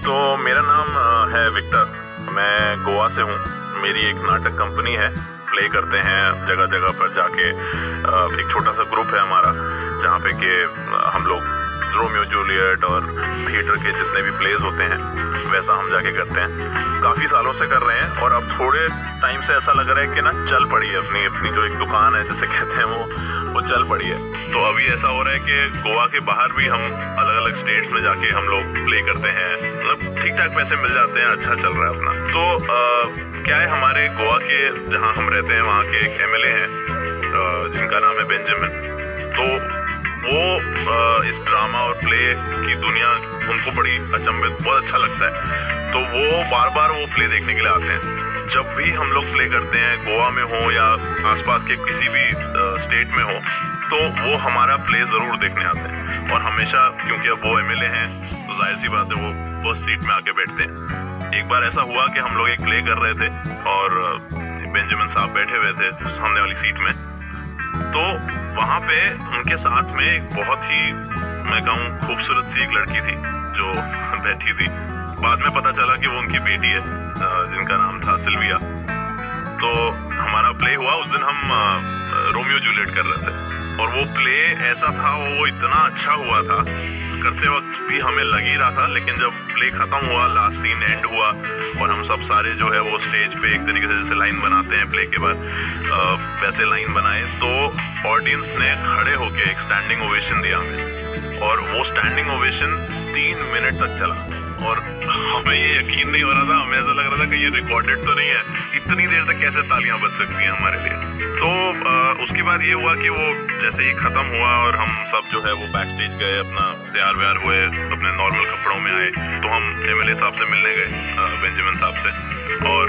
तो मेरा नाम है विक्टर। मैं गोवा से हूँ। मेरी एक नाटक कंपनी है। प्ले करते हैं जगह जगह पर जाके। एक छोटा सा ग्रुप है हमारा जहाँ पे कि हम लोग रोमियो जूलियट और थिएटर के जितने भी प्लेज होते हैं वैसा हम जाके करते हैं। काफ़ी सालों से कर रहे हैं और अब थोड़े टाइम से ऐसा लग रहा है कि ना चल पड़ी है अपनी अपनी जो एक दुकान है जिसे कहते हैं वो चल पड़ी है। तो अभी ऐसा हो रहा है कि गोवा के बाहर भी हम अलग अलग स्टेट्स में जाके हम लोग प्ले करते हैं। मतलब ठीक ठाक पैसे मिल जाते हैं, अच्छा चल रहा है अपना। तो क्या है, हमारे गोवा के जहाँ हम रहते हैं वहाँ के एक एमएलए हैं जिनका नाम है बेंजामिन। तो वो इस ड्रामा और प्ले की दुनिया उनको बड़ी अचंभित, बहुत अच्छा लगता है। तो वो बार बार वो प्ले देखने के लिए आते हैं। जब भी हम लोग प्ले करते हैं गोवा में हो या आसपास के किसी भी स्टेट में हो तो वो हमारा प्ले ज़रूर देखने आते हैं। और हमेशा, क्योंकि अब वो एमएलए हैं तो जाहिर सी बात है वो फर्स्ट सीट में आके बैठते हैं। एक बार ऐसा हुआ कि हम लोग एक प्ले कर रहे थे और बेंजामिन साहब बैठे हुए थे सामने वाली सीट में। तो वहाँ पे उनके साथ में एक बहुत ही, मैं कहूँ, खूबसूरत सी एक लड़की थी जो बैठी थी। बाद में पता चला कि वो उनकी बेटी है जिनका नाम था सिल्विया। तो हमारा प्ले हुआ उस दिन, हम रोमियो जूलियट कर रहे थे और वो प्ले ऐसा था, वो इतना अच्छा हुआ था। करते वक्त भी हमें लग ही रहा था, लेकिन जब प्ले खत्म हुआ, लास्ट सीन एंड हुआ और हम सब सारे जो है वो स्टेज पे एक तरीके से जैसे लाइन बनाते हैं प्ले के बाद वैसे लाइन बनाए, तो ऑडियंस ने खड़े होके एक स्टैंडिंग ओवेशन दिया हमें। और वो स्टैंडिंग ओवेशन 3 मिनट तक चला और हमें ये यकीन नहीं हो रहा था। हमें ऐसा लग रहा था कि ये रिकॉर्डेड तो नहीं है, इतनी देर तक कैसे तालियां बज सकती हैं हमारे लिए। तो उसके बाद ये हुआ कि वो जैसे ही खत्म हुआ और हम सब जो है वो बैक स्टेज गए, अपना तैयार व्यार हुए, अपने नॉर्मल कपड़ों में आए, तो हम एमएलए साहब से मिलने गए, बेंजामिन साहब से। और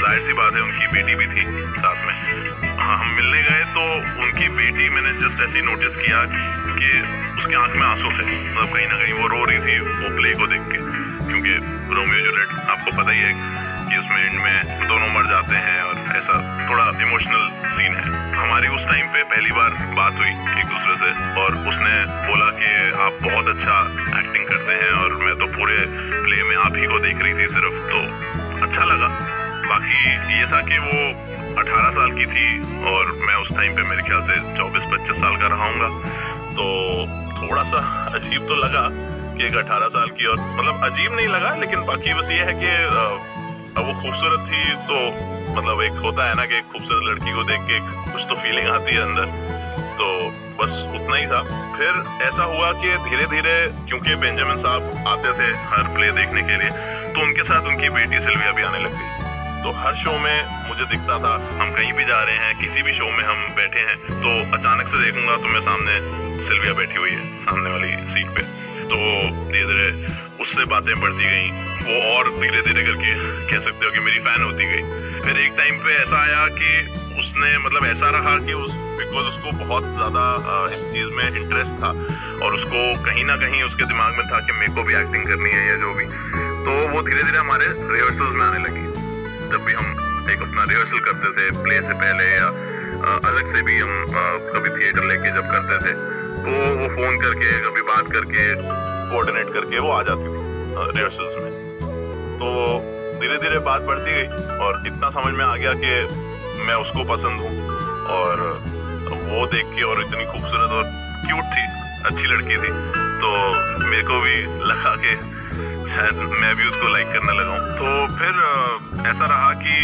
जाहिर सी बात है उनकी बेटी भी थी साथ में। हाँ, हम मिलने गए तो उनकी बेटी, मैंने जस्ट ऐसे ही नोटिस किया कि उसकी आंख में आंसू थे। मतलब कहीं ना कहीं वो रो रही थी वो प्ले को देख के, क्योंकि रोमियो जूलियट आपको पता ही है कि उसमें एंड में दोनों मर जाते हैं और ऐसा थोड़ा इमोशनल सीन है। हमारी उस टाइम पे पहली बार बात हुई एक दूसरे से और उसने बोला कि आप बहुत अच्छा एक्टिंग करते हैं और मैं तो पूरे प्ले में आप ही को देख रही थी सिर्फ, तो अच्छा लगा। बाकी ये था कि वो 18 साल की थी और मैं उस टाइम पे मेरे ख्याल से 24-25 साल का रहा हूँगा। तो थोड़ा सा अजीब तो लगा कि एक 18 साल की, और मतलब अजीब नहीं लगा, लेकिन बाकी बस ये है कि अब वो खूबसूरत थी तो मतलब एक होता है ना कि एक खूबसूरत लड़की को देख के कुछ तो फीलिंग आती है अंदर। तो बस उतना ही था। फिर ऐसा हुआ कि धीरे धीरे, क्योंकि बेंजामिन साहब आते थे हर प्ले देखने के लिए, तो उनके साथ उनकी बेटी सिल्विया भी आने लग गई। तो हर शो में मुझे दिखता था, हम कहीं भी जा रहे हैं, किसी भी शो में हम बैठे हैं तो अचानक से देखूंगा तो मैं सामने सिल्विया बैठी हुई है सामने वाली सीट पे। तो धीरे धीरे उससे बातें बढ़ती गई, वो और धीरे धीरे करके कह सकते हो कि मेरी फैन होती गई। फिर एक टाइम पे ऐसा आया कि उसने, मतलब ऐसा रहा कि बिकॉज उसको बहुत ज़्यादा इस चीज़ में इंटरेस्ट था और उसको कहीं ना कहीं उसके दिमाग में था कि मेरे को भी एक्टिंग करनी है या जो भी। तो वो धीरे धीरे हमारे रिहर्सल्स में आने लगी। जब भी हम एक अपना रिहर्सल करते थे प्ले से पहले या अलग से भी हम कभी थिएटर लेके जब करते थे, तो वो फ़ोन करके कभी बात करके कोऑर्डिनेट करके वो आ जाती थी रिहर्सल्स में। तो धीरे धीरे बात बढ़ती गई और इतना समझ में आ गया कि मैं उसको पसंद हूँ। और वो देख के, और इतनी खूबसूरत और क्यूट थी, अच्छी लड़की थी, तो मेरे को भी लगा कि शायद मैं भी उसको लाइक करने लगा हूँ। तो फिर ऐसा रहा कि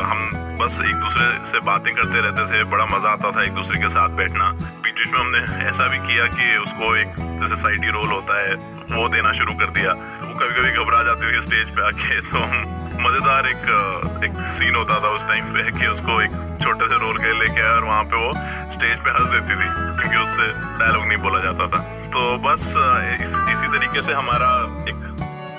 हम बस एक दूसरे से बातें करते रहते थे, बड़ा मज़ा आता था एक दूसरे के साथ बैठना। बीच बीच में हमने ऐसा भी किया कि उसको एक जैसे साइडी रोल होता है वो देना शुरू कर दिया। वो कभी कभी घबरा जाती थी स्टेज पे आके, तो हम मज़ेदार एक सीन होता था उस टाइम पे कि उसको एक छोटे से रोल के लेके आया और वहाँ पे वो स्टेज पे हंस देती थी क्योंकि उससे डायलॉग नहीं बोला जाता था। तो बस इसी तरीके से हमारा एक,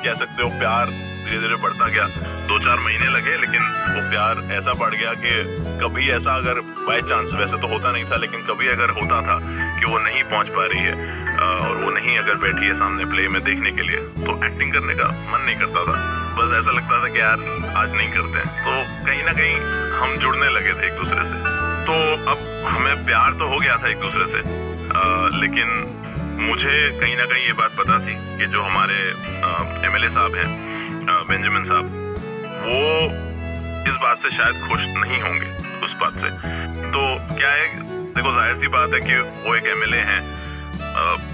कह सकते हो, प्यार धीरे धीरे बढ़ता गया। 2-4 महीने लगे, लेकिन वो प्यार ऐसा बढ़ गया कि कभी ऐसा अगर बाय चांस, वैसे तो होता नहीं था, लेकिन कभी अगर होता था कि वो नहीं पहुंच पा रही है और वो नहीं अगर बैठी है सामने प्ले में देखने के लिए, तो एक्टिंग करने का मन नहीं करता था। बस ऐसा लगता था कि यार आज नहीं करते हैं। तो कहीं ना कहीं हम जुड़ने लगे थे एक दूसरे से। तो अब हमें प्यार तो हो गया था एक दूसरे से, लेकिन मुझे कहीं ना कहीं ये बात पता थी कि जो हमारे एमएलए साहब हैं, बेंजामिन साहब, वो इस बात से शायद खुश नहीं होंगे उस बात से। तो क्या है, देखो जाहिर सी बात है कि वो एक एमएलए हैं,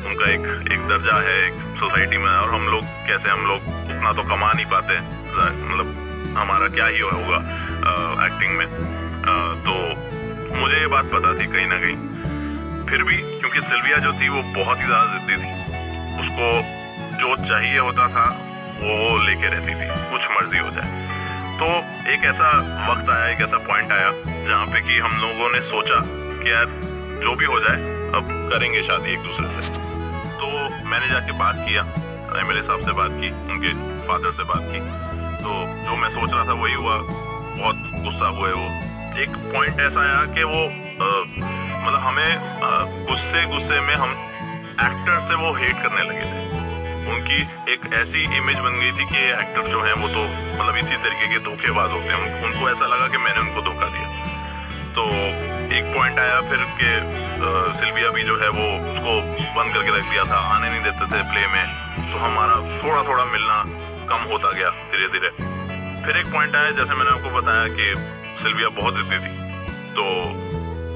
उनका एक दर्जा है एक सोसाइटी में, और हम लोग उतना तो कमा नहीं पाते, मतलब हमारा क्या ही होगा एक्टिंग में। तो मुझे ये बात पता थी कहीं ना कहीं। फिर भी क्योंकि सिल्विया जो थी वो बहुत ही ज़्यादा जिद्दी थी, उसको जो चाहिए होता था वो लेके रहती थी, कुछ मर्जी हो जाए। तो एक ऐसा वक्त आया, एक ऐसा पॉइंट आया जहाँ पे कि हम लोगों ने सोचा कि यार जो भी हो जाए अब करेंगे शादी एक दूसरे से। तो मैंने जाके बात किया, एमएलए साहब से बात की, उनके फादर से बात की। तो जो मैं सोच रहा था वही हुआ, बहुत गुस्सा हुए वो। एक पॉइंट ऐसा आया कि वो मतलब हमें गुस्से में हम एक्टर से वो हेट करने लगे थे। उनकी एक ऐसी इमेज बन गई थी कि एक्टर जो हैं वो तो मतलब इसी तरीके के धोखेबाज होते हैं। उनको ऐसा लगा कि मैंने उनको धोखा दिया। तो एक पॉइंट आया फिर कि सिल्विया भी जो है वो उसको बंद करके रख दिया था, आने नहीं देते थे प्ले में। तो हमारा थोड़ा थोड़ा मिलना कम होता गया धीरे धीरे। फिर एक पॉइंट आया, जैसे मैंने आपको बताया कि सिल्विया बहुत जिद्दी थी, तो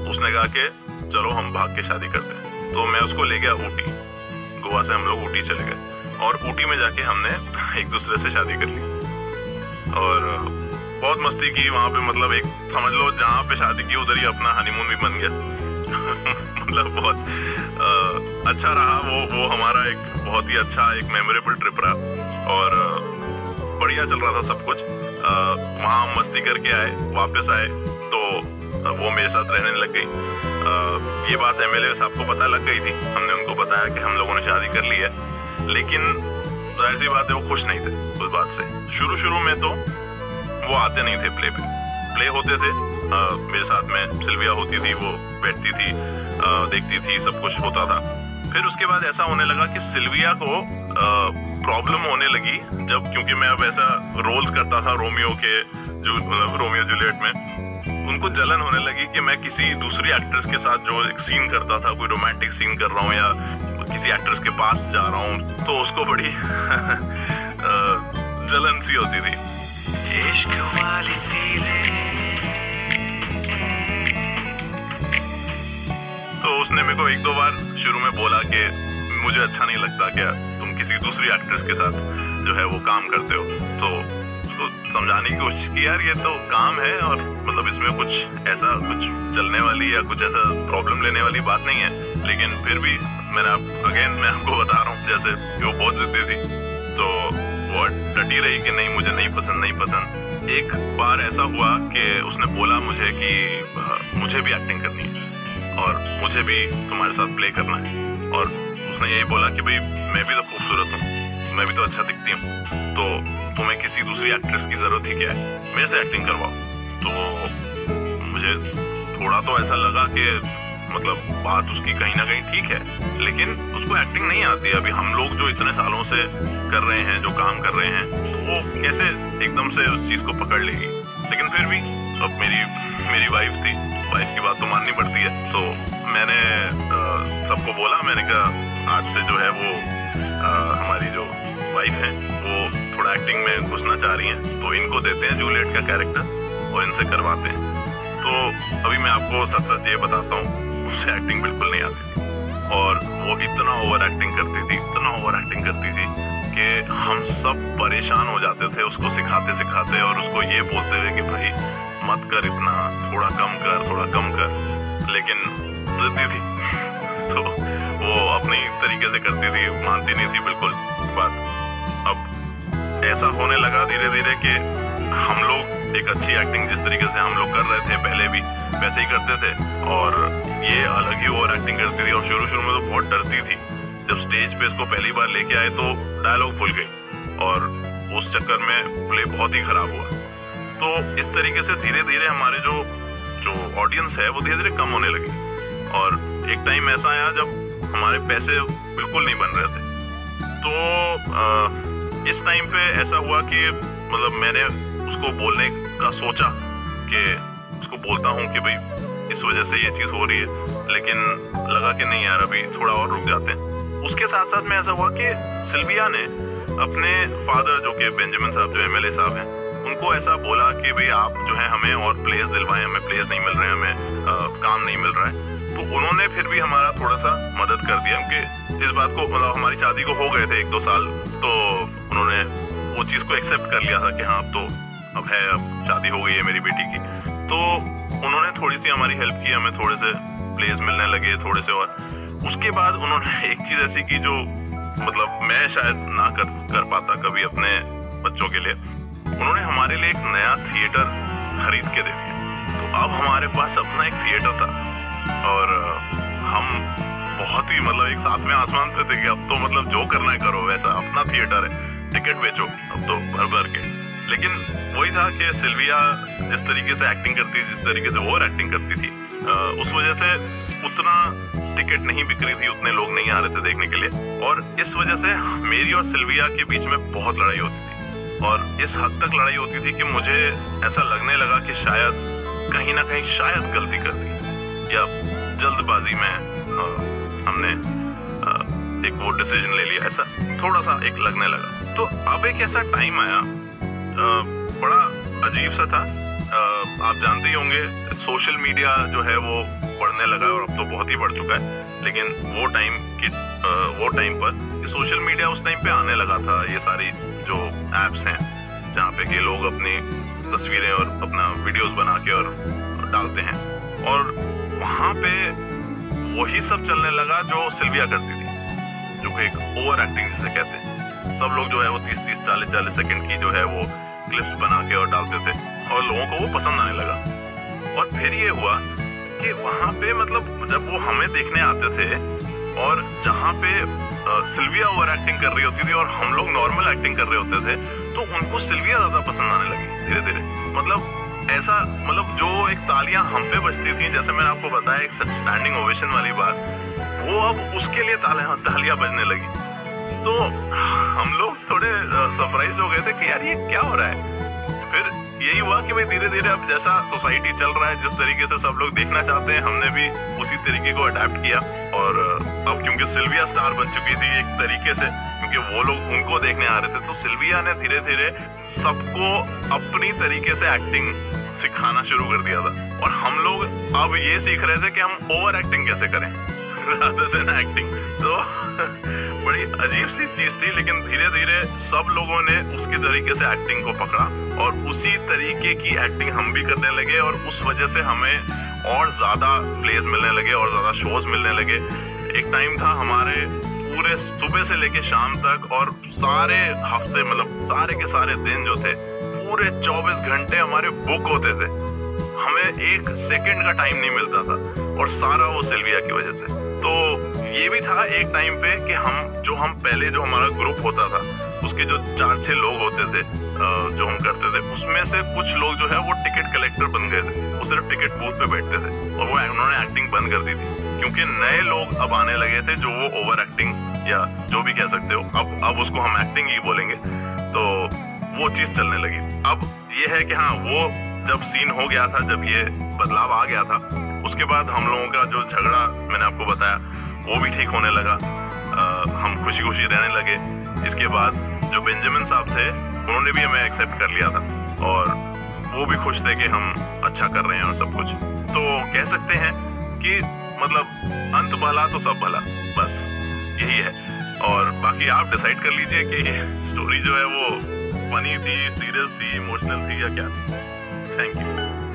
उसने कहा कि चलो हम भाग के शादी करते हैं। तो मैं उसको ले गया ऊटी, गोवा से हम लोग ऊटी चले गए, और ऊटी में जाके हमने एक दूसरे से शादी कर ली और बहुत मस्ती की वहाँ पे। मतलब एक समझ लो जहाँ पे शादी की उधर ही अपना हनीमून भी बन गया। मतलब बहुत अच्छा रहा वो हमारा एक बहुत ही अच्छा एक मेमोरेबल ट्रिप रहा, और बढ़िया चल रहा था सब कुछ। वहाँ मस्ती करके आए, वापस आए तो वो मेरे साथ रहने लग गई। ये बात एमएलए साहब को पता लग गई थी, हमने उनको बताया कि हम लोगों ने शादी कर ली है। लेकिन जाहिर सी बात है वो खुश नहीं थे उस बात से। शुरू में तो वो आते नहीं थे प्ले होते थे मेरे साथ में, सिल्विया होती थी, वो बैठती थी, देखती थी, सब कुछ होता था। फिर उसके बाद ऐसा होने लगा कि सिल्विया को प्रॉब्लम होने लगी जब, क्योंकि मैं अब ऐसा रोल्स करता था रोमियो जूलियट में, उनको जलन होने लगी कि मैं किसी दूसरी एक्ट्रेस के साथ जो एक सीन करता था, कोई रोमांटिक सीन कर रहा हूँ या किसी एक्ट्रेस के पास जा रहा हूँ, तो उसको बड़ी जलन सी होती थी। इश्क वाली तो उसने मेरे को एक दो बार शुरू में बोला कि मुझे अच्छा नहीं लगता क्या तुम किसी दूसरी एक्ट्रेस के साथ जो है वो काम करते हो। तो उसको समझाने की कोशिश की, यार ये तो काम है और मतलब इसमें कुछ ऐसा कुछ चलने वाली या कुछ ऐसा प्रॉब्लम लेने वाली बात नहीं है। लेकिन फिर भी मैं आपको बता रहा हूँ, जैसे वो बहुत जिद्दी थी तो वो डटी रही कि नहीं मुझे नहीं पसंद। एक बार ऐसा हुआ कि उसने बोला मुझे कि मुझे भी एक्टिंग करनी है और मुझे भी तुम्हारे साथ प्ले करना है, और उसने यही बोला कि भाई मैं भी तो खूबसूरत हूँ, मैं भी तो अच्छा दिखती हूँ, तो तुम्हें किसी दूसरी एक्ट्रेस की जरूरत ही क्या है, मेरे से एक्टिंग करवाओ। तो मुझे थोड़ा तो ऐसा लगा कि मतलब बात उसकी कहीं ना कहीं ठीक है, लेकिन उसको एक्टिंग नहीं आती। अभी हम लोग जो इतने सालों से कर रहे हैं, जो काम कर रहे हैं, तो वो कैसे एकदम से उस चीज को पकड़ लेगी। लेकिन फिर भी अब मेरी वाइफ थी, वाइफ की बात तो माननी पड़ती है। तो मैंने सबको बोला, मैंने कहा आज से जो है वो हमारी जो वाइफ है वो थोड़ा एक्टिंग में घुसना चाह रही हैं, तो इनको देते हैं जूलियट का कैरेक्टर और इनसे करवाते हैं। तो अभी मैं आपको सच ये बताता हूँ, उसे एक्टिंग बिल्कुल नहीं आती थी और वो इतना ओवर एक्टिंग करती थी कि हम सब परेशान हो जाते थे उसको सिखाते और उसको ये बोलते हुए कि भाई मत कर इतना, थोड़ा कम कर। लेकिन जिद्दी थी तो वो अपनी तरीके से करती थी, मानती नहीं थी बिल्कुल बात। अब ऐसा होने लगा धीरे धीरे कि हम लोग एक अच्छी एक्टिंग जिस तरीके से हम लोग कर रहे थे पहले भी वैसे ही करते थे, और ये अलग ही ओवर एक्टिंग करती थी। और शुरू में तो बहुत डरती थी। जब स्टेज पे इसको पहली बार लेके आए तो डायलॉग भूल गई और उस चक्कर में प्ले बहुत ही खराब हुआ। तो इस तरीके से धीरे धीरे हमारे जो ऑडियंस है वो धीरे धीरे कम होने लगी, और एक टाइम ऐसा आया जब हमारे पैसे बिल्कुल नहीं बन रहे थे। तो इस टाइम पे ऐसा हुआ कि मतलब मैंने उसको बोलने का सोचा कि उसको बोलता हूँ कि भाई इस वजह से ये चीज़ हो रही है, लेकिन लगा कि नहीं यार अभी थोड़ा और रुक जाते हैं। उसके साथ साथ में ऐसा हुआ कि सिल्विया ने अपने फादर जो कि बेंजामिन साहब जो एमएलए साहब हैं, उनको ऐसा बोला कि भाई आप जो है हमें और प्लेस दिलवाएं, हमें प्लेस नहीं मिल रहे हैं, हमें काम नहीं मिल रहा है। तो उन्होंने फिर भी हमारा थोड़ा सा मदद कर दिया कि इस बात को, मतलब हमारी शादी को हो गए थे 1-2 साल, तो उन्होंने वो चीज़ को एक्सेप्ट कर लिया था कि हाँ अब शादी हो गई है मेरी बेटी की। तो उन्होंने थोड़ी सी हमारी हेल्प की, हमें थोड़े से प्लेस मिलने लगे थोड़े से। और उसके बाद उन्होंने एक चीज़ ऐसी की जो मतलब मैं शायद ना कर पाता कभी अपने बच्चों के लिए। उन्होंने हमारे लिए एक नया थिएटर खरीद के दे दिया। तो अब हमारे पास अपना एक थिएटर था और हम बहुत ही मतलब एक सातवें आसमान पे थे कि अब तो मतलब जो करना है करो, वैसा अपना थिएटर है, टिकट बेचो अब तो भर के। लेकिन वही था कि सिल्विया जिस तरीके से एक्टिंग करती थी, जिस तरीके से ओवर एक्टिंग करती थी, उस वजह से उतना टिकट नहीं बिक रही थी, उतने लोग नहीं आ रहे थे देखने के लिए। और इस वजह से मेरी और सिल्विया के बीच में बहुत लड़ाई होती थी और इस हद तक लड़ाई होती थी कि मुझे ऐसा लगने लगा कि शायद कहीं ना कहीं शायद गलती कर दी या जल्दबाजी में हमने एक वो डिसीजन ले लिया, ऐसा थोड़ा सा एक लगने लगा। तो अब एक ऐसा टाइम आया, बड़ा अजीब सा था। आप जानते ही होंगे सोशल मीडिया जो है वो बढ़ने लगा और अब तो बहुत ही बढ़ चुका है। लेकिन वो टाइम पर सोशल मीडिया उस टाइम पे आने लगा था, ये सारी जो एप्स हैं जहाँ पे कि लोग अपनी तस्वीरें और अपना वीडियोस बना के और डालते हैं, और वहाँ पे वही सब चलने लगा जो सिल्विया करती थी, जो कि एक ओवर एक्टिंग जिसे कहते हैं। सब लोग जो है वो 30-30, 40-40 सेकंड की जो है वो क्लिप्स बना के और डालते थे और लोगों को वो पसंद आने लगा। और फिर ये हुआ कि वहाँ पे मतलब जब वो हमें देखने आते थे और जहाँ पे सिल्विया ओवर एक्टिंग कर रही होती थी और हम लोग नॉर्मल एक्टिंग कर रहे होते थे, तो उनको सिल्विया ज्यादा पसंद आने लगी धीरे धीरे। मतलब ऐसा, मतलब जो एक तालियां हम पे बजती थी, जैसे मैंने आपको बताया एक स्टैंडिंग ओवेशन वाली बात, वो अब उसके लिए तालियां बजने लगी। तो हम लोग थोड़े सरप्राइज हो गए थे कि यार ये क्या हो रहा है। फिर यही हुआ कि भाई धीरे धीरे अब जैसा सोसाइटी चल रहा है, जिस तरीके से सब लोग देखना चाहते हैं, हमने भी उसी तरीके को अडेप्ट किया। और अब क्योंकि सिल्विया स्टार बन चुकी थी एक तरीके से, क्योंकि वो लोग उनको देखने आ रहे थे, तो सिल्विया ने धीरे धीरे सबको अपनी तरीके से एक्टिंग सिखाना शुरू कर दिया था। और हम लोग अब ये सीख रहे थे कि हम ओवर एक्टिंग कैसे करें rather than acting। तो बड़ी अजीब सी चीज थी, लेकिन धीरे धीरे सब लोगों ने उसके तरीके से एक्टिंग को पकड़ा और उसी तरीके की एक्टिंग हम भी करने लगे, और उस वजह से हमें और ज्यादा प्लेस मिलने लगे और ज्यादा शोज मिलने लगे। एक टाइम था हमारे पूरे सुबह से लेके शाम तक और सारे हफ्ते, मतलब सारे के सारे दिन जो थे, पूरे 24 घंटे हमारे बुक होते थे। हमें एक सेकंड का टाइम नहीं मिलता था, और सारा वो सिल्विया की वजह से। तो ये भी था एक टाइम पे कि हम पहले जो हमारा ग्रुप होता था, उसके जो 4-6 लोग होते थे जो हम करते थे, उसमें से कुछ लोग जो है वो टिकट कलेक्टर बन गए थे। वो सिर्फ टिकट बूथ पे बैठते थे और वो उन्होंने एक्टिंग बंद कर दी थी, क्योंकि नए लोग अब आने लगे थे जो वो ओवर एक्टिंग या जो भी कह सकते हो, अब उसको हम एक्टिंग ही बोलेंगे। तो वो चीज चलने लगी। अब ये है कि हाँ, वो जब सीन हो गया था, जब ये बदलाव आ गया था, उसके बाद हम लोगों का जो झगड़ा मैंने आपको बताया वो भी ठीक होने लगा। हम खुशी खुशी रहने लगे। इसके बाद जो बेंजामिन साहब थे, उन्होंने भी हमें एक्सेप्ट कर लिया था और वो भी खुश थे कि हम अच्छा कर रहे हैं और सब कुछ। तो कह सकते हैं कि मतलब अंत भला तो सब भला, बस यही है। और बाकी आप डिसाइड कर लीजिए कि स्टोरी जो है वो फनी थी, सीरियस थी, इमोशनल थी या क्या थी। Thank you.